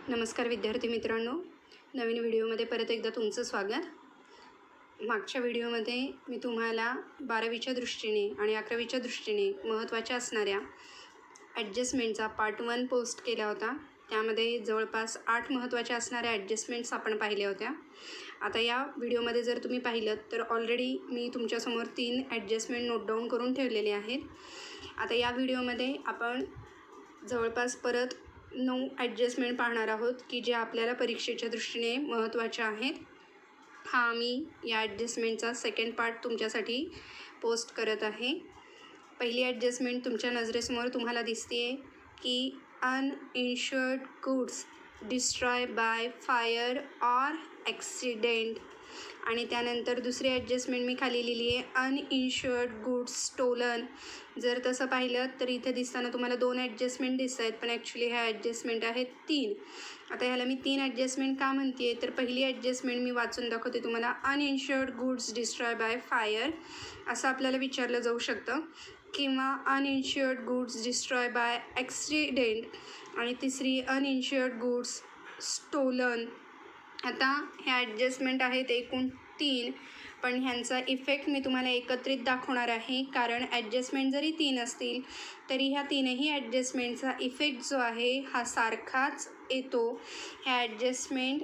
नमस्कार विद्यार्थी मित्रांनो, नवीन व्हिडिओमध्ये परत एकदा तुमचं स्वागत. मागच्या व्हिडिओमध्ये मी तुम्हाला 12वीच्या दृष्टीने आणि 11वीच्या दृष्टीने महत्त्वाच्या असणाऱ्या ॲडजस्टमेंटचा पार्ट 1 पोस्ट केला होता. त्यामध्ये जवळपास 8 महत्त्वाच्या असणाऱ्या ॲडजस्टमेंट्स आपण पाहिल्या होत्या. आता या व्हिडिओमध्ये जर तुम्ही पाहिलं तर ऑलरेडी मी तुमच्यासमोर 3 ॲडजस्टमेंट नोट डाऊन करून ठेवलेले आहेत. आता या व्हिडिओमध्ये आपण जवळपास परत 9 ॲडजस्टमेंट पाहणार आहोत की जे आपल्याला परीक्षेच्या दृष्टीने महत्त्वाच्या आहेत. हा मी या ॲडजस्टमेंटचा सेकंड पार्ट तुमच्यासाठी पोस्ट करत आहे. पहिली ॲडजस्टमेंट तुमच्या नजरेसमोर तुम्हाला दिसते आहे की uninsured goods destroy by fire or accident. आणि त्यानंतर दुसरी ॲडजस्टमेंट मी खाली लिहिली आहे अनइन्शुअर्ड गुड्स स्टोलन. जर तसं पाहिलं तर इथे दिसताना तुम्हाला 2 ॲडजस्टमेंट दिसत आहेत, पण ॲक्च्युली ह्या ॲडजस्टमेंट आहेत 3. आता ह्याला मी 3 ॲडजस्टमेंट का म्हणते आहे तर पहिली ॲडजस्टमेंट मी वाचून दाखवते तुम्हाला. अनइन्शुअर्ड गुड्स डिस्ट्रॉय बाय फायर असं आपल्याला विचारलं जाऊ शकतं, किंवा अनइन्शुअर्ड गुड्स डिस्ट्रॉय बाय ॲक्सिडेंट आणि तिसरी अनइन्शुअर्ड गुड्स स्टोलन. आता ह्या ॲडजस्टमेंट आहेत एकूण 3, पण ह्यांचा इफेक्ट मी तुम्हाला एकत्रित दाखवणार आहे. कारण ॲडजस्टमेंट जरी 3 असतील तरी ह्या 3ही ॲडजस्टमेंटचा इफेक्ट जो आहे हा सारखाच येतो. ह्या ॲडजस्टमेंट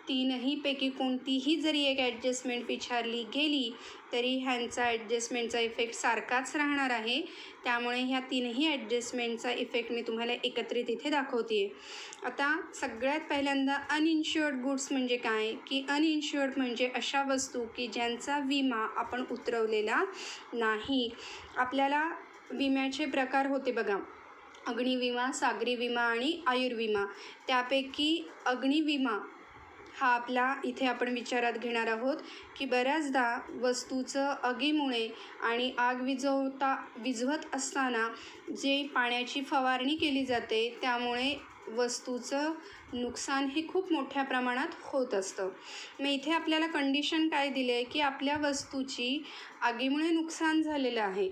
3ही पैकी कोणतीही जरी एक ॲडजस्टमेंट विचारली गेली तरी ह्यांचा ॲडजस्टमेंटचा इफेक्ट सारखाच राहणार आहे. त्यामुळे ह्या 3ही ॲडजस्टमेंटचा इफेक्ट मी तुम्हाला एकत्रित इथे दाखवते आहे. आता सगळ्यात पहिल्यांदा अनइन्शुअर्ड गुड्स म्हणजे काय, की अनइन्शुअर्ड म्हणजे अशा वस्तू की ज्यांचा विमा आपण उतरवलेला नाही. आपल्याला विम्याचे प्रकार होते बघा, अग्निविमा, सागरी विमा आणि आयुर्विमा. त्यापैकी अग्निविमा हा आपला इथे आपण विचारात घेणार आहोत की बऱ्याचदा वस्तूचं आगीमुळे आणि आग विझवत असताना जे पाण्याची फवारणी केली जाते त्यामुळे वस्तूचं नुकसान हे खूप मोठ्या प्रमाणात होत असतं. मग इथे आपल्याला कंडिशन काय दिली आहे की आपल्या वस्तूची आगीमुळे नुकसान झालेलं आहे.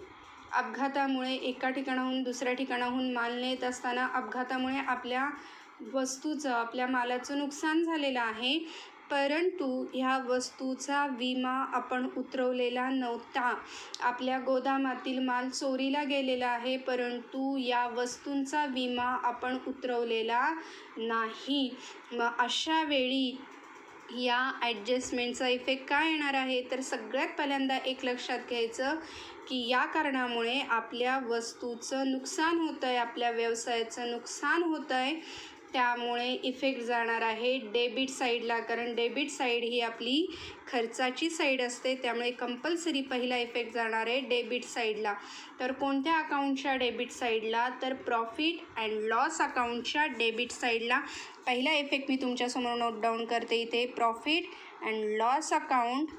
अपघातामुळे एका ठिकाणाहून दुसऱ्या ठिकाणाहून माल नेत असताना अपघातामुळे आपल्या वस्तूचं, आपल्या मालाचं नुकसान झालेलं आहे, परंतु ह्या वस्तूचा विमा आपण उतरवलेला नव्हता. आपल्या गोदामातील माल चोरीला गेलेला आहे, परंतु या वस्तूंचा विमा आपण उतरवलेला नाही. मग अशा वेळी या ॲडजस्टमेंटचा इफेक्ट काय येणार आहे तर सगळ्यात पहिल्यांदा एक लक्षात घ्यायचं की या कारणामुळे आपल्या वस्तूचं नुकसान होतं आहे, आपल्या व्यवसायाचं नुकसान होतं आहे. त्यामुळे इफेक्ट जाणार आहे डेबिट साईडला, कारण डेबिट साईड ही आपली खर्चाची साईड असते. त्यामुळे कंपल्सरी पहिला इफेक्ट जाणार आहे डेबिट साईडला. तर कोणत्या अकाउंटच्या डेबिट साईडला तर प्रॉफिट अँड लॉस अकाउंटच्या डेबिट साईडला. पहिला इफेक्ट मी तुमच्यासमोर नोट डाऊन करते इथे. Profit and loss account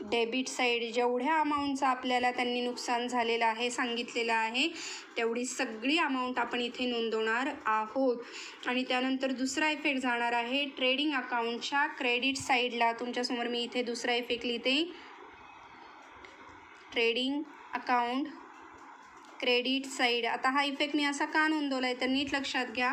debit side, जेवढ्या अमाऊंटचा आपल्याला त्यांनी नुकसान झालेलं आहे सांगितलेलं आहे तेवढी सगळी अमाऊंट आपण इथे नोंदवणार आहोत. आणि त्यानंतर दुसरा इफेक्ट जाणार आहे ट्रेडिंग अकाउंटच्या क्रेडिट साईडला. तुमच्यासमोर मी इथे दुसरा इफेक्ट लिहिते, ट्रेडिंग अकाउंट क्रेडिट साईड. आता हा इफेक्ट मी असा का नोंदवला आहे तर नीट लक्षात घ्या.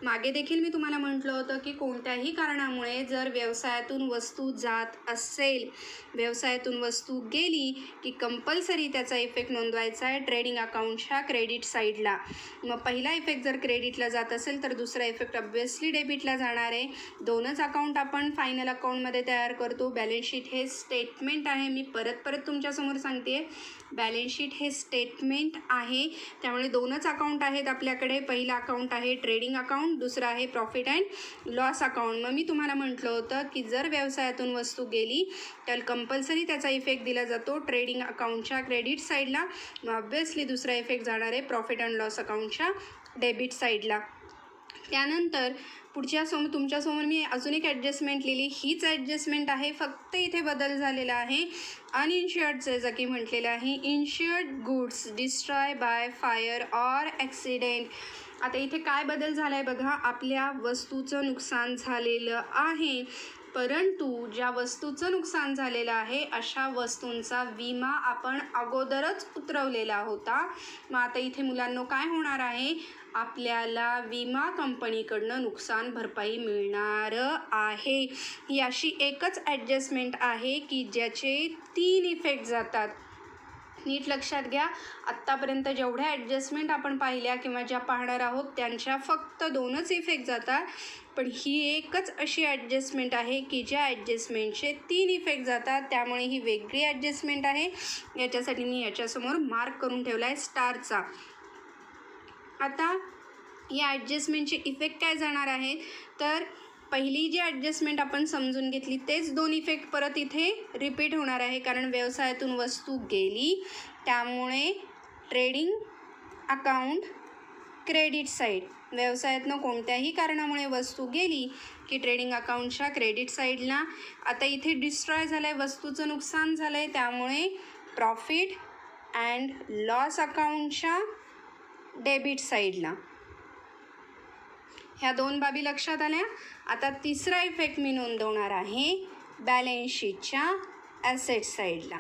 मागे देखील मी तुम्हाला म्हटलं होतं की कोणत्याही कारणामुळे जर व्यवसायातून वस्तू जात असेल, व्यवसायातून वस्तू गेली की कंपल्सरी त्याचा इफेक्ट नोंदवायचा आहे ट्रेडिंग अकाउंटच्या क्रेडिट साईडला. मग पहिला इफेक्ट जर क्रेडिटला जात असेल तर दुसरा इफेक्ट ऑब्व्हियसली डेबिटला जाणार आहे. 2च अकाउंट आपण फायनल अकाउंटमध्ये तयार करतो. बॅलन्स शीट हे स्टेटमेंट आहे. मी परत तुमच्यासमोर सांगते, बॅलन्स शीट हे स्टेटमेंट आहे. त्यामुळे 2च अकाउंट आहेत आपल्याकडे. पहिला अकाउंट आहे ट्रेडिंग अकाउंट, दुसरा आहे प्रॉफिट अँड लॉस अकाउंट. मग मी तुम्हाला म्हटलं होतं की जर व्यवसायातून वस्तू गेली तर कंपल्सरी त्याचा इफेक्ट दिला जातो ट्रेडिंग अकाउंटच्या क्रेडिट साईडला. मग ऑब्व्हियसली दुसरा इफेक्ट जाणार आहे प्रॉफिट अँड लॉस अकाउंटच्या डेबिट साईडला. त्यानंतर तुमच्यासमोर मी अजून एक ॲडजस्टमेंट लिहिली. हीच ॲडजस्टमेंट आहे, फक्त इथे बदल झालेला आहे. अनइन्शुअर्डचे जकी म्हटलेलं आहे insured goods destroy by fire or accident. आता इथे काय बदल झाला आहे बघा, आपल्या वस्तूचं नुकसान झालेलं आहे परंतु ज्या वस्तूचं नुकसान झालेलं आहे अशा वस्तूंचा विमा आपण अगोदरच उतरवलेला होता. मग आता इथे मुलांनो काय होणार आहे, आपल्याला विमा कंपनीकडनं नुकसान भरपाई मिळणार आहे. ही अशी एकच ॲडजस्टमेंट आहे की ज्याचे 3 इफेक्ट जातात. नीट लक्षात घ्या, आत्तापर्यंत जेवढ्या ॲडजस्टमेंट आपण पाहिल्या किंवा ज्या पाहणार आहोत त्यांच्या फक्त 2च इफेक्ट जातात. पण ही एकच अशी ॲडजस्टमेंट आहे की ज्या ॲडजस्टमेंटचे 3 इफेक्ट जातात. त्यामुळे ही वेगळी ॲडजस्टमेंट आहे. याच्यासाठी मी याच्यासमोर मार्क करून ठेवला आहे स्टारचा. आता या ॲडजस्टमेंटचे इफेक्ट काय जाणार आहेत, तर पहिली जी ॲडजस्टमेंट आपण समजून घेतली तेच 2 इफेक्ट परत इथे रिपीट होणार आहे. कारण व्यवसायातून वस्तू गेली त्यामुळे ट्रेडिंग अकाउंट क्रेडिट साईड, व्यवसायातनं कोणत्याही कारणामुळे वस्तू गेली की ट्रेडिंग अकाउंटच्या क्रेडिट साईडला. आता इथे डिस्ट्रॉय झालं आहे, वस्तूचं नुकसान झालं आहे, त्यामुळे प्रॉफिट अँड लॉस अकाउंटच्या डेबिट साईडला. ह्या 2 बाबी लक्षात आल्या. आता तिसरा इफेक्ट मी नोंदवणार आहे बॅलन्स शीटच्या ॲसेट साईडला.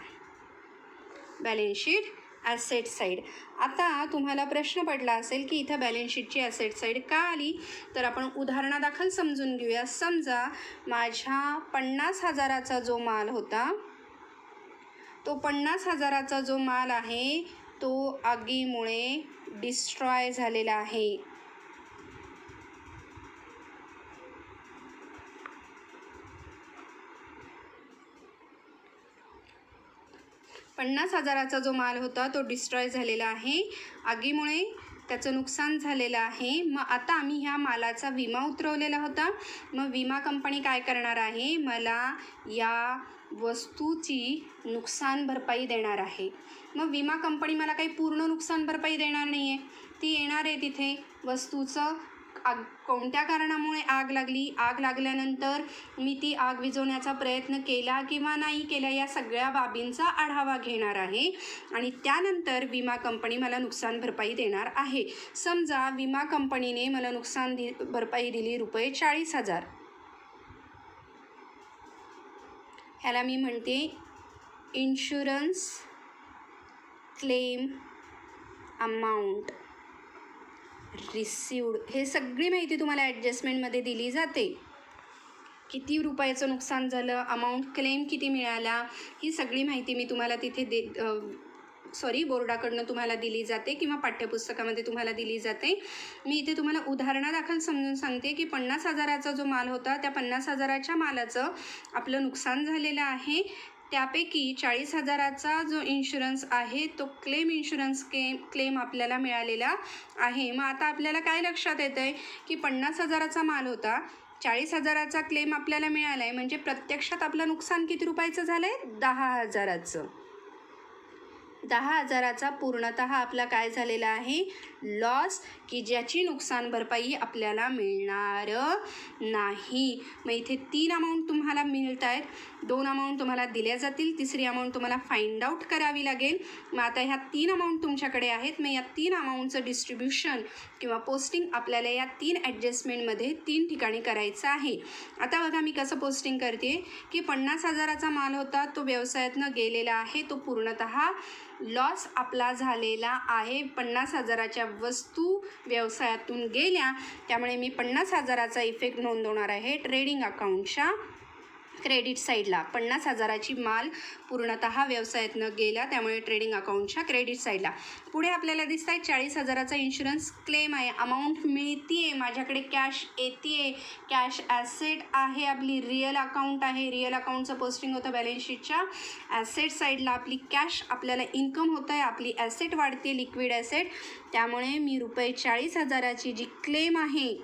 Balance sheet asset side. आता तुम्हाला प्रश्न पडला असेल की इथं बॅलन्स शीटची ॲसेट साईड का आली, तर आपण उदाहरणादाखल समजून घेऊया. समजा माझ्या 50,000चा जो माल होता, तो 50,000चा जो माल आहे तो आगीमुळे डिस्ट्रॉय झालेला आहे. $50,000चा जो माल होता तो डिस्ट्रॉय झालेला आहे, आगीमुळे त्याचं नुकसान झालेलं आहे. मग आता आम्ही ह्या मालाचा विमा उतरवलेला होता. मग विमा कंपनी काय करणार आहे, मला या वस्तूची नुकसान भरपाई देणार आहे. मग विमा कंपनी मला काही पूर्ण नुकसान भरपाई देणार नाही आहे. ती येणार आहे तिथे वस्तूचं कोणत्या कारणामुळे आग लागली, आग लागल्यानंतर मी ती आग विझवण्याचा प्रयत्न केला किंवा नाही केला, या सगळ्या बाबींचा आढावा घेणार आहे आणि त्यानंतर विमा कंपनी मला नुकसान भरपाई देणार आहे. समजा विमा कंपनीने मला नुकसान भरपाई दिली ₹40,000. ह्याला मी म्हणते इन्शुरन्स क्लेम अमाऊंट रिसिव्ड. हे सगळी माहिती तुम्हाला ॲडजस्टमेंटमध्ये दिली जाते. किती रुपयाचं नुकसान झालं, अमाऊंट क्लेम किती मिळाला, ही सगळी माहिती मी तुम्हाला तिथे बोर्डाकडनं तुम्हाला दिली जाते किंवा पाठ्यपुस्तकामध्ये तुम्हाला दिली जाते. मी इथे तुम्हाला उदाहरणादाखल समजून सांगते की 50,000चा जो माल होता त्या 50,000च्या मालाचं आपलं नुकसान झालेलं आहे. त्यापैकी 40,000चा जो इन्शुरन्स आहे तो क्लेम इन्शुरन्स क्लेम आपल्याला मिळालेला आहे. मग आता आपल्याला काय लक्षात येतं आहे की 50,000चा माल होता, 40,000चा क्लेम आपल्याला मिळाला आहे, म्हणजे प्रत्यक्षात आपलं नुकसान किती रुपयाचं झालं आहे, 10,000चं. 10,000चा पूर्णतः आपला काय झालेला आहे, लॉस, की ज्याची नुकसान भरपाई आपल्याला मिळणार नाही. मग इथे 3 अमाऊंट तुम्हाला मिळत आहेत, 2 अमाऊंट तुम्हाला दिल्या जातील, तिसरी अमाऊंट तुम्हाला फाइंड आउट करावी लागेल. मग आता ह्या 3 अमाऊंट तुमच्याकडे आहेत. मग या 3 अमाऊंटचं डिस्ट्रीब्युशन किंवा पोस्टिंग आपल्याला या 3 ॲडजस्टमेंटमध्ये 3 ठिकाणी करायचं आहे. आता बघा मी कसं पोस्टिंग करते की 50,000चा माल होता तो व्यवसायातनं गेलेला आहे, तो पूर्णतः लॉस आपला झालेला आहे. 50,000च्या वस्तू व्यवसायातून गेल्या, त्यामुळे मी 50,000चा इफेक्ट नोंदवणार आहे ट्रेडिंग अकाउंटच्या क्रेडिट साईडला. 50,000ची माल पूर्णतः व्यवसायातनं गेला, त्यामुळे ट्रेडिंग अकाउंटच्या क्रेडिट साईडला. पुढे आपल्याला दिसत आहे 40,000चा इन्शुरन्स क्लेम आहे, अमाऊंट मिळती आहे, माझ्याकडे कॅश येते आहे, कॅश ॲसेट आहे, आपली रिअल अकाउंट आहे. रिअल अकाउंटचं पोस्टिंग होतं बॅलन्स शीटच्या ॲसेट साईडला. आपली कॅश आपल्याला इन्कम होतं आहे, आपली ॲसेट वाढते, लिक्विड ॲसेट. त्यामुळे मी ₹40,000ची जी क्लेम आहे,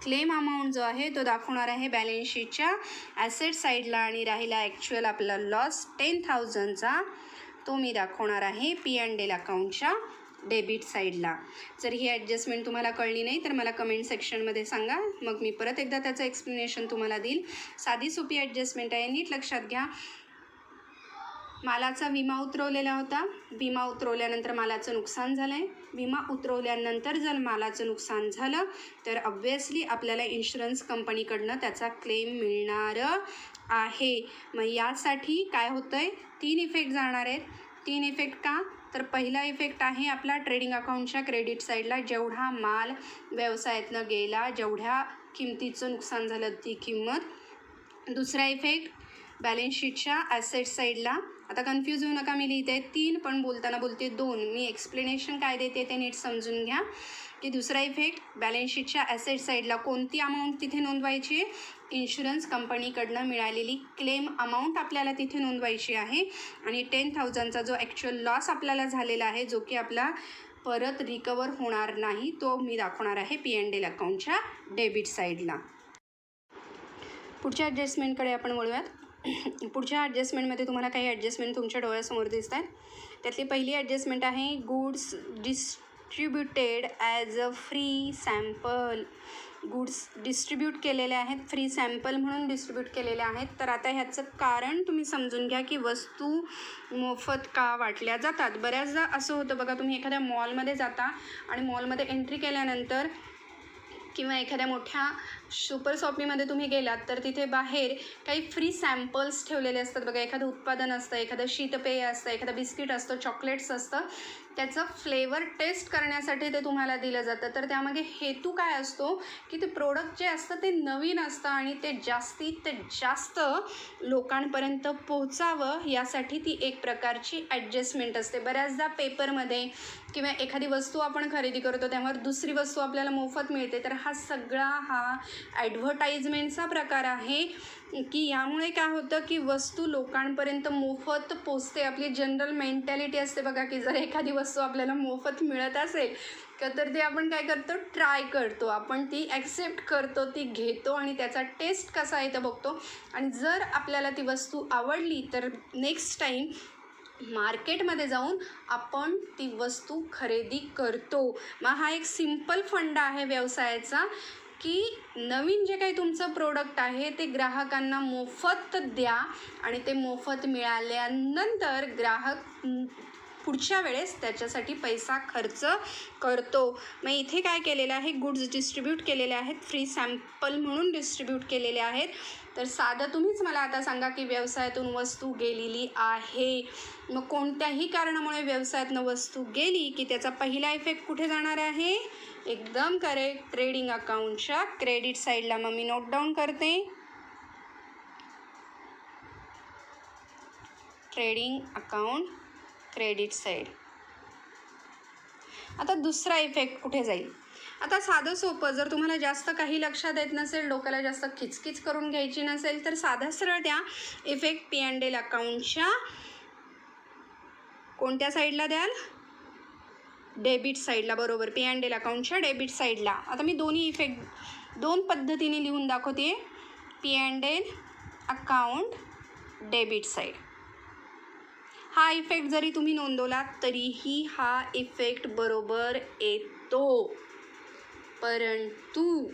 क्लेम अमाऊंट जो आहे तो दाखवणार आहे बॅलन्स शीटच्या ॲसेट साईडला. आणि राहिला ॲक्च्युअल आपला लॉस 10,000चा, तो मी दाखवणार आहे P&L अकाउंटच्या डेबिट साईडला. जर ही ॲडजस्टमेंट तुम्हाला कळली नाही तर मला कमेंट सेक्शनमध्ये सांगा, मग मी परत एकदा त्याचं एक्सप्लेनेशन तुम्हाला देईल. साधी सोपी ॲडजस्टमेंट आहे, नीट लक्षात घ्या. मालाचा विमा उतरवलेला होता, विमा उतरवल्यानंतर मालाचं नुकसान झालं आहे. विमा उतरवल्यानंतर जर मालाचं नुकसान झालं तर ऑब्व्हियसली आपल्याला इन्शुरन्स कंपनीकडनं त्याचा क्लेम मिळणार आहे. मग यासाठी काय होतं आहे, 3 इफेक्ट जाणार आहेत. 3 इफेक्ट का, तर पहिला इफेक्ट आहे आपला ट्रेडिंग अकाउंटच्या क्रेडिट साईडला, जेवढा माल व्यवसायातनं गेला, जेवढ्या किमतीचं नुकसान झालं ती किंमत. दुसरा इफेक्ट बॅलन्स शीटच्या ॲसेट साईडला. आता कन्फ्यूज होऊ नका, मी लिहिते 3 पण बोलताना बोलते 2. मी एक्सप्लेनेशन काय देते ते नीट समजून घ्या. की दुसरा इफेक्ट बॅलन्स शीटच्या ॲसेट साईडला कोणती अमाऊंट तिथे नोंदवायची आहे, इन्शुरन्स कंपनीकडनं मिळालेली क्लेम अमाऊंट आपल्याला तिथे नोंदवायची आहे. आणि 10,000चा जो ॲक्च्युअल लॉस आपल्याला झालेला आहे, जो की आपला परत रिकवर होणार नाही, तो मी दाखवणार आहे P&L अकाउंटच्या डेबिट साईडला. पुढच्या ॲडजस्टमेंटकडे आपण वळूयात. पुढच्या ॲडजस्टमेंटमध्ये तुम्हाला काही ॲडजस्टमेंट तुमच्या डोळ्यासमोर दिसत आहेत. त्यातली पहिली ॲडजस्टमेंट आहे goods distributed as a free sample. Goods distribute केलेले आहेत, फ्री सॅम्पल म्हणून डिस्ट्रीब्यूट केलेले आहेत. तर आता ह्याचं कारण तुम्ही समजून घ्या की वस्तू मोफत का वाटल्या जातात. बऱ्याचदा असं होतं बघा, तुम्ही एखाद्या मॉलमध्ये जाता आणि मॉलमध्ये एंट्री केल्यानंतर किंवा एखाद्या मोठ्या सुपर शॉपिंगमध्ये तुम्ही गेलात तर तिथे बाहेर काही फ्री सॅम्पल्स ठेवलेले असतात बघा. एखादं उत्पादन असतं, एखादं शीतपेय असतं, एखादं बिस्किट असतं, चॉकलेट्स असतं, त्याचं फ्लेवर टेस्ट करण्यासाठी ते तुम्हाला दिलं जातं. तर त्यामागे हेतू काय असतो की ते प्रोडक्ट जे असतं ते नवीन असतं आणि ते जास्तीत जास्त लोकांपर्यंत पोहोचावं यासाठी ती एक प्रकारची ॲडजस्टमेंट असते. बऱ्याचदा पेपरमध्ये किंवा एखादी वस्तू आपण खरेदी करतो त्यावर दुसरी वस्तू आपल्याला मोफत मिळते. तर हा ॲडव्हर्टाइजमेंटचा प्रकार आहे की यामुळे काय होतं की वस्तू लोकांपर्यंत मोफत पोचते. आपली जनरल मेंटॅलिटी असते बघा की जर एखादी वस्तू आपल्याला मोफत मिळत असेल तर ते आपण काय करतो, ट्राय करतो, आपण ती ॲक्सेप्ट करतो, ती घेतो आणि त्याचा टेस्ट कसा आहे ते बघतो. आणि जर आपल्याला ती वस्तू आवडली तर नेक्स्ट टाईम मार्केटमध्ये जाऊन आपण ती वस्तू खरेदी करतो. मग हा एक सिंपल फंडा आहे व्यवसायाचा की नवीन जे काही तुमचं प्रोडक्ट आहे ते ग्राहकांना मोफत द्या आणि ते मोफत मिळाल्यानंतर ग्राहक पुढच्या वेळेस त्याच्यासाठी पैसा खर्च करतो. मग इथे काय केलेलं आहे, गुड्स डिस्ट्रीब्यूट केलेले आहेत, फ्री सॅम्पल म्हणून डिस्ट्रीब्यूट केलेले आहेत. तर साधं तुम्हीच मला आता सांगा की व्यवसायातून वस्तू गेलेली आहे, मग कोणत्याही कारणामुळे व्यवसायातून वस्तू गेली की त्याचा पहिला इफेक्ट कुठे जाणार आहे, एकदम करेक्ट, ट्रेडिंग अकाउंटच्या क्रेडिट साईडला. मग मी नोट डाऊन करते, ट्रेडिंग अकाउंट क्रेडिट साईड. आता दुसरा इफेक्ट कुठे जाईल. आता साधं सोपं, जर तुम्हाला जास्त काही लक्षात येत नसेल, डोक्याला जास्त किचकिच करून घ्यायची नसेल तर साधा सरळ त्या इफेक्ट P&L अकाउंटच्या कोणत्या साईडला द्याल, डेबिट साईडला. बरोबर, P&L अकाउंटच्या डेबिट साईडला. आता मी दोन्ही इफेक्ट 2 पद्धतीने लिहून दाखवते. P&L account debit side. हा इफेक्ट जरी तुम्ही नोंदवला तरीही हा इफेक्ट बरोबर येतो. परंतु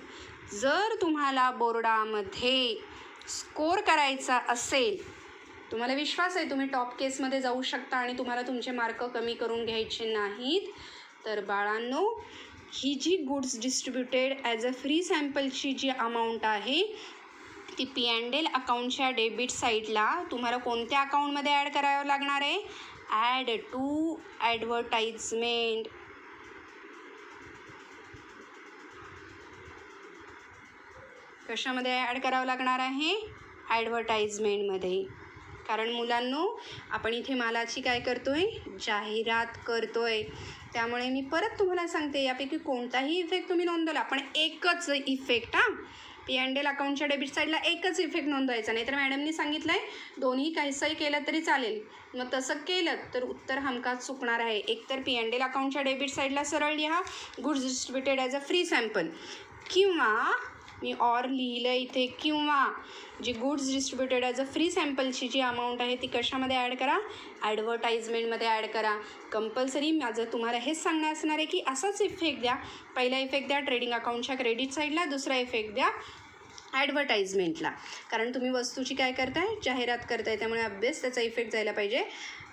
जर तुम्हाला बोर्डामध्ये स्कोर करायचा असेल, तुम्हाला विश्वास आहे तुम्ही टॉप केसमध्ये जाऊ शकता आणि तुम्हाला तुमचे मार्क कमी करून घ्यायचे नाहीत, तर बाळांनो ही जी goods distributed as a free सॅम्पलची जी अमाऊंट आहे ती P&L अकाउंटच्या डेबिट साईडला तुम्हाला कोणत्या अकाउंटमध्ये ॲड करावं लागणार आहे, ॲड टू ॲडव्हर्टाइजमेंट. कशामध्ये ॲड करावं लागणार आहे, ॲडव्हर्टाइजमेंटमध्ये. कारण मुलांनो आपण इथे मालाची काय करतोय, जाहिरात करतोय. त्यामुळे मी परत तुम्हाला सांगते, यापैकी कोणताही इफेक्ट तुम्ही नोंदवला पण एकच इफेक्ट, P&L अकाउंटच्या डेबिट साईडला एकच इफेक्ट नोंदवायचा. नाही तर मॅडमनी सांगितलं आहे दोन्ही काहीसही केलं तरी चालेल. मग तसं केलं तर उत्तर हमखास चुकणार आहे. एकतर P&L अकाउंटच्या डेबिट साईडला सरळ लिहा goods distributed as a free sample, किंवा मी ऑर लिहिलं इथे, किंवा जी goods distributed as a free सॅम्पलची जी अमाऊंट आहे ती कशामध्ये ॲड करा, ॲडव्हर्टाइजमेंटमध्ये ॲड करा. कंपल्सरी माझं तुम्हाला हेच सांगणं असणार आहे की असाच इफेक्ट द्या. पहिला इफेक्ट द्या ट्रेडिंग अकाउंटच्या क्रेडिट साईडला, दुसरा इफेक्ट द्या ॲडव्हर्टाइजमेंटला, कारण तुम्ही वस्तूची काय करताय, जाहिरात करताय, त्यामुळे अभ्यास त्याचा इफेक्ट जायला पाहिजे.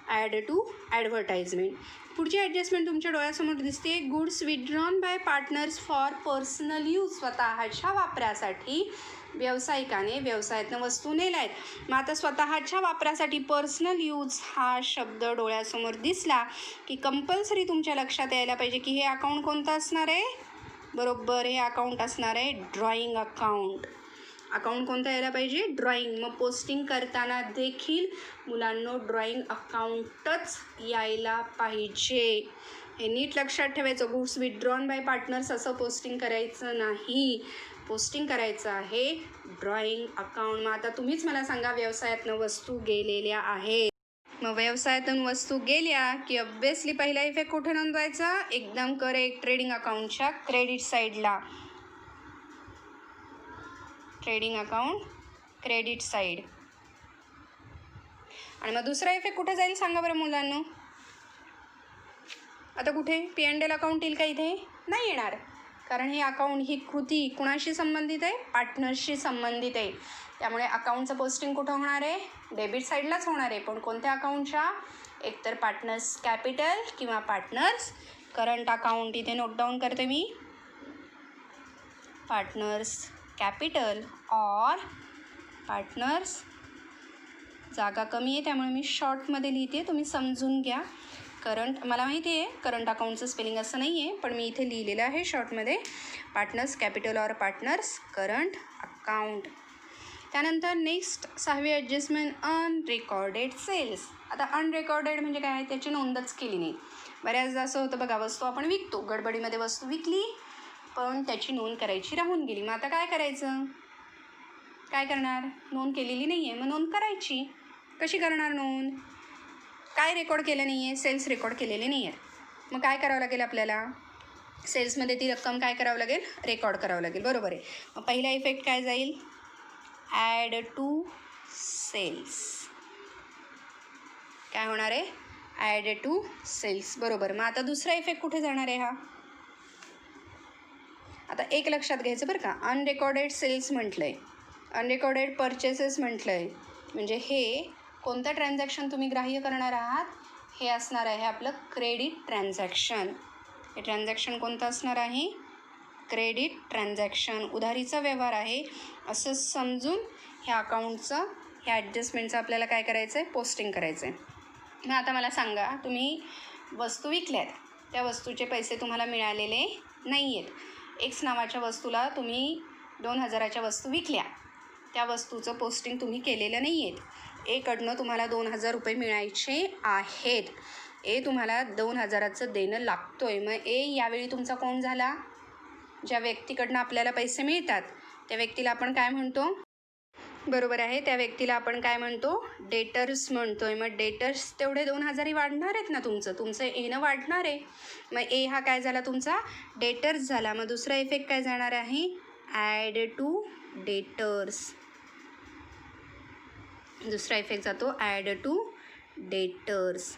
Add to advertisement. पुढची ॲडजस्टमेंट तुमच्या डोळ्यासमोर दिसते. Goods withdrawn by partners for personal use. स्वतःच्या वापरासाठी व्यावसायिकाने व्यवसायातनं वस्तू नेल्या आहेत. मग आता स्वतःच्या वापरासाठी पर्सनल यूज हा शब्द डोळ्यासमोर दिसला की कंपल्सरी तुमच्या लक्षात यायला पाहिजे की हे अकाउंट कोणतं असणार आहे. बरोबर, हे अकाउंट असणार आहे ड्रॉइंग अकाउंट. अकाउंट कोणतं यायला पाहिजे, ड्रॉइंग. मग पोस्टिंग करताना देखील मुलांनो ड्रॉइंग अकाउंटच यायला पाहिजे. हे नीट लक्षात ठेवायचं. गुड्स विथड्रॉन बाय पार्टनर्स असं पोस्टिंग करायचं नाही. पोस्टिंग करायचं आहे ड्रॉइंग अकाउंट. मग आता तुम्हीच मला सांगा, व्यवसायातनं वस्तू गेलेल्या आहेत. मग व्यवसायातून वस्तू गेल्या की ऑब्व्हियसली पहिला इफेक्ट कुठे नोंदवायचा, एकदम करेक्ट, ट्रेडिंग अकाउंटच्या क्रेडिट साईडला. Trading account credit side. आणि मग दुसरा इफेक्ट कुठे जाईल सांगा बरं मुलांनो. आता कुठे P&L अकाउंट येईल का इथे, नाही येणार, कारण हे अकाउंट, ही कृती कुणाशी संबंधित आहे, पार्टनर्सशी संबंधित आहे. त्यामुळे अकाउंटचं पोस्टिंग कुठं होणार आहे, डेबिट साईडलाच होणार आहे. पण कोणत्या अकाउंटच्या, एकतर पार्टनर्स कॅपिटल किंवा पार्टनर्स करंट अकाउंट. इथे नोट डाऊन करते मी, पार्टनर्स कॅपिटल और पार्टनर्स, जागा कमी आहे त्यामुळे मी शॉर्टमध्ये लिहिते, तुम्ही समजून घ्या. करंट, मला माहिती आहे करंट अकाउंटचं स्पेलिंग असं नाही आहे, पण मी इथे लिहिलेलं आहे शॉर्टमध्ये, पार्टनर्स कॅपिटल और पार्टनर्स करंट अकाउंट. त्यानंतर नेक्स्ट 6वी ॲडजस्टमेंट, अनरेकॉर्डेड सेल्स. आता अनरेकॉर्डेड म्हणजे काय, त्याची नोंदच केली नाही. बऱ्याचदा असं होतं बघा, वस्तू आपण विकतो, गडबडीमध्ये वस्तू विकली पण त्याची नोंद करायची राहून गेली. मग आता काय करायचं, काय करणार, नोंद केलेली नाही आहे, मग नोंद करायची. कशी करणार नोंद, काय रेकॉर्ड केलं नाही आहे, सेल्स रेकॉर्ड केलेले नाही आहेत. मग काय करावं लागेल आपल्याला, सेल्समध्ये ती रक्कम काय करावं लागेल, रेकॉर्ड करावं लागेल. बरोबर आहे. मग पहिला इफेक्ट काय जाईल, ॲड टू सेल्स. काय होणार आहे, ॲड टू सेल्स. बरोबर. मग आता दुसरा इफेक्ट कुठे जाणार आहे हा, आता एक लक्षात घ्यायचं बरं का, अनरेकॉर्डेड सेल्स म्हटलं आहे, अनरेकॉर्डेड परचेसेस म्हटलं आहे, म्हणजे हे कोणतं ट्रान्झॅक्शन तुम्ही ग्राह्य करणार आहात, हे असणार आहे आपलं क्रेडिट ट्रान्झॅक्शन. हे ट्रान्झॅक्शन कोणतं असणार आहे, क्रेडिट ट्रान्झॅक्शन, उधारीचा व्यवहार आहे असं समजून ह्या अकाउंटचं, ह्या ॲडजस्टमेंटचं आपल्याला काय करायचं आहे, पोस्टिंग करायचं आहे. मग आता मला सांगा, तुम्ही वस्तू विकल्यात, त्या वस्तूचे पैसे तुम्हाला मिळालेले नाही आहेत. एक्स नावाच्या वस्तूला तुम्ही 2000च्या वस्तू विकल्या, त्या वस्तूचं पोस्टिंग तुम्ही केलेलं नाही आहेत. एकडनं तुम्हाला 2000 रुपये मिळायचे आहेत. ए तुम्हाला 2000चं देणं लागतो आहे. मग ए यावेळी तुमचा कोण झाला, ज्या व्यक्तीकडनं आपल्याला पैसे मिळतात त्या व्यक्तीला आपण काय म्हणतो, बरोबर आहे, त्या व्यक्तीला आपण काय म्हणतो, डेटर्स म्हणतो आहे. मग डेटर्स तेवढे 2000 वाढणार आहेत ना, तुमचं एनं वाढणार आहे. मग ए हा काय झाला तुमचा, डेटर्स झाला. मग दुसरा इफेक्ट काय जाणार आहे, ॲड टू डेटर्स. दुसरा इफेक्ट जातो ॲड टू डेटर्स.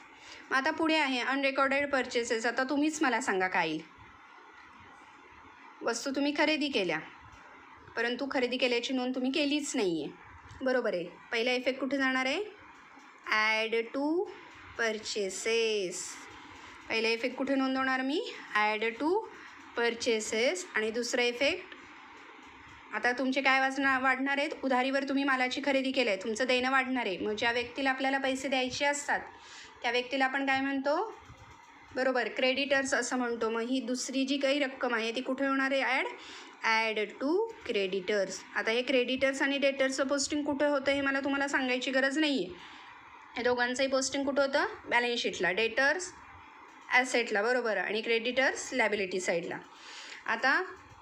मग आता पुढे आहे अनरेकॉर्डेड परचेसेस. आता तुम्हीच मला सांगा काय येईल, वस्तू तुम्ही खरेदी केल्या परंतु खरेदी केल्याची नोंद तुम्ही केलीच नाही आहे. बरोबर आहे. पहिला इफेक्ट कुठे जाणार आहे, ॲड टू परचेसेस. पहिला इफेक्ट कुठे नोंदवणार मी, ॲड टू परचेसेस. आणि दुसरा इफेक्ट, आता तुमचे काय वाढणार आहेत, उधारीवर तुम्ही मालाची खरेदी केली आहे, तुमचं देणं वाढणार आहे. मग ज्या व्यक्तीला आपल्याला पैसे द्यायचे असतात त्या व्यक्तीला आपण काय म्हणतो, बरोबर, क्रेडिटर्स असं म्हणतो. मग ही दुसरी जी काही रक्कम आहे ती कुठे होणार आहे, ॲड टू क्रेडिटर्स. आता हे क्रेडिटर्स आणि डेटर्सचं पोस्टिंग कुठे होतं हे मला तुम्हाला सांगायची गरज नाही आहे. हे दोघांचंही पोस्टिंग कुठं होतं, बॅलन्स शीटला. डेटर्स ॲसेटला, बरोबर, आणि क्रेडिटर्स लॅबिलिटी साईडला. आता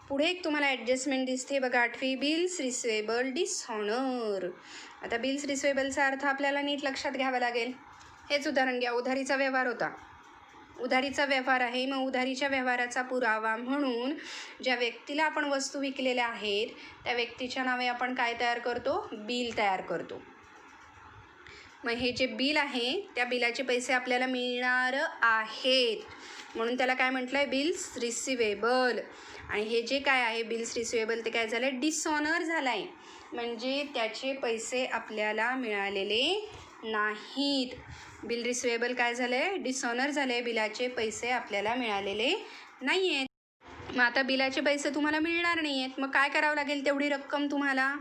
पुढे एक तुम्हाला ॲडजस्टमेंट दिसते बघा, 8वी, बिल्स रिसिवेबल डिसऑनर. आता बिल्स रिसिवेबलचा अर्थ आपल्याला नीट लक्षात घ्यावा लागेल. हेच उदाहरण घ्या, उधारीचा व्यवहार होता, उधारीचा व्यवहार आहे. मग उधारीच्या व्यवहाराचा पुरावा म्हणून ज्या व्यक्तीला आपण वस्तू विकलेल्या आहेत त्या व्यक्तीच्या नावे आपण काय तयार करतो, बिल तयार करतो. मग हे जे बिल आहे त्या बिलाचे पैसे आपल्याला मिळणार आहेत, म्हणून त्याला काय म्हटलं आहे, बिल्स रिसिवेबल. आणि हे जे काय आहे बिल्स रिसिवेबल ते काय झालं आहे, डिसऑनर झालं आहे, म्हणजे त्याचे पैसे आपल्याला मिळालेले नाहीत. बिल रिसिवेबल काय झालं आहे, डिसऑनर झाले आहे, बिलाचे पैसे आपल्याला मिळालेले नाही आहेत. मग आता बिलाचे पैसे तुम्हाला मिळणार नाही आहेत, मग काय करावं लागेल, तेवढी रक्कम तुम्हाला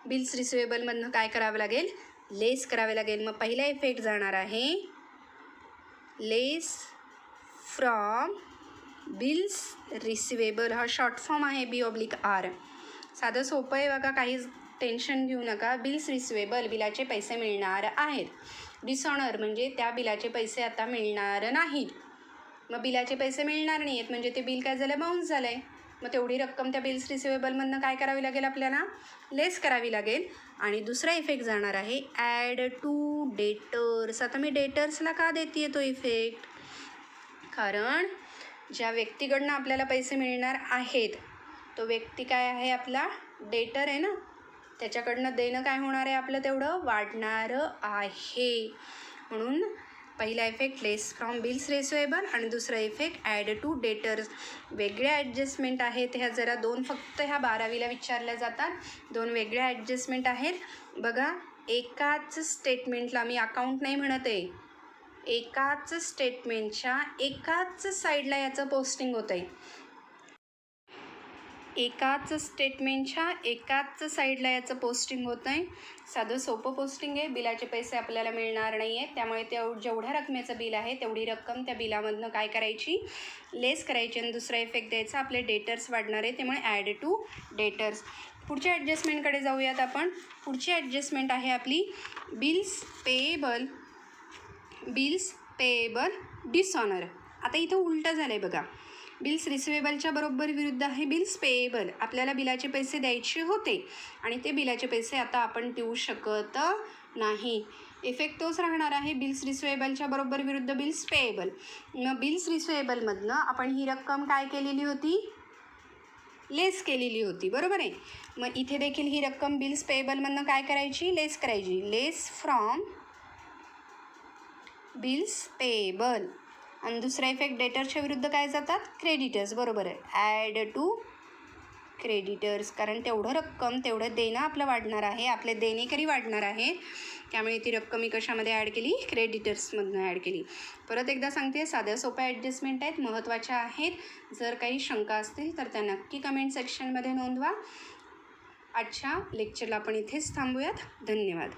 बिल्स रिसिवेबलमधनं काय करावं लागेल, लेस करावे लागेल. मग पहिला इफेक्ट जाणार आहे लेस फ्रॉम बिल्स रिसिवेबल. हा शॉर्ट फॉर्म आहे B/R. साधं सोपं आहे बघा, काहीच टेन्शन घेऊ नका. बिल्स रिसिवेबल बिलाचे पैसे मिळणार आहेत. डिसऑनर म्हणजे त्या बिलाचे पैसे आता मिळणार नाहीत. मग बिलाचे पैसे मिळणार नाही आहेत म्हणजे ते बिल काय झालं, बाउन्स झालं आहे. मग तेवढी रक्कम त्या बिल्स रिसिवेबलमधनं काय करावी लागेल, आपल्याला लेस करावी लागेल. आणि दुसरा इफेक्ट जाणार आहे ॲड टू डेटर्स. आता मी डेटर्सला का देते तो इफेक्ट, कारण ज्या व्यक्तीकडनं आपल्याला पैसे मिळणार आहेत तो व्यक्ती काय आहे, आपला डेटर आहे ना, त्याच्याकडनं देणं काय होणार आहे, आपलं तेवढं वाढणार आहे. म्हणून पहिला effect less from bills receivable आणि दुसरा इफेक्ट ॲड टू डेटर्स. वेगळ्या ॲडजस्टमेंट आहेत ह्या, जरा दोन फक्त ह्या 12वीला विचारल्या जातात. दोन वेगळ्या ॲडजस्टमेंट आहेत बघा. एकाच स्टेटमेंटला, मी अकाउंट नाही म्हणत आहे, एकाच स्टेटमेंटच्या एकाच साईडला याचं पोस्टिंग होतं आहे. एकाच स्टेटमेंटच्या एकाच साईडला याचं पोस्टिंग होतं आहे. साधं सोपं पोस्टिंग आहे. बिलाचे पैसे आपल्याला मिळणार नाही आहेत, त्यामुळे जेवढ्या रकमेचं बिल आहे तेवढी रक्कम त्या बिलामधनं काय करायची, लेस करायची. आणि दुसरा इफेक्ट द्यायचा, आपले डेटर्स वाढणार आहे, त्यामुळे ॲड टू डेटर्स. पुढच्या ॲडजस्टमेंटकडे जाऊयात आपण. पुढची ॲडजस्टमेंट आहे आपली बिल्स पेएबल डिसऑनर. आता इथं उलटं झालं आहे बघा. बिल्स रिसिवेबलच्या बरोबर विरुद्ध आहे बिल्स पेएबल. आपल्याला बिलाचे पैसे द्यायचे होते आणि ते बिलाचे पैसे आता आपण देऊ शकत नाही. इफेक्ट तोच राहणार आहे, बिल्स रिसिवेबलच्या बरोबर विरुद्ध बिल्स पेएबल. मग बिल्स रिसिवेबलमधनं आपण ही रक्कम काय केलेली होती, लेस केलेली होती, बरोबर आहे. मग इथे देखील ही रक्कम बिल्स पेएबलमधनं काय करायची, लेस करायची. लेस फ्रॉम बिल्स पेएबल. आणि दुसरा इफेक्ट डेटर्सच्या विरुद्ध काय जातात, क्रेडिटर्स, बरोबर आहे. ॲड टू क्रेडिटर्स, कारण तेवढं रक्कम तेवढं देणं आपलं वाढणार आहे, आपले देणेकरी वाढणार आहे, त्यामुळे ती रक्कम मी कशामध्ये ॲड केली, क्रेडिटर्समधनं ॲड केली. परत एकदा सांगते, साध्या सोप्या ॲडजस्टमेंट आहेत, महत्त्वाच्या आहेत. जर काही शंका असतील तर त्या नक्की कमेंट सेक्शनमध्ये नोंदवा. आजच्या लेक्चरला आपण इथेच थांबूयात. धन्यवाद.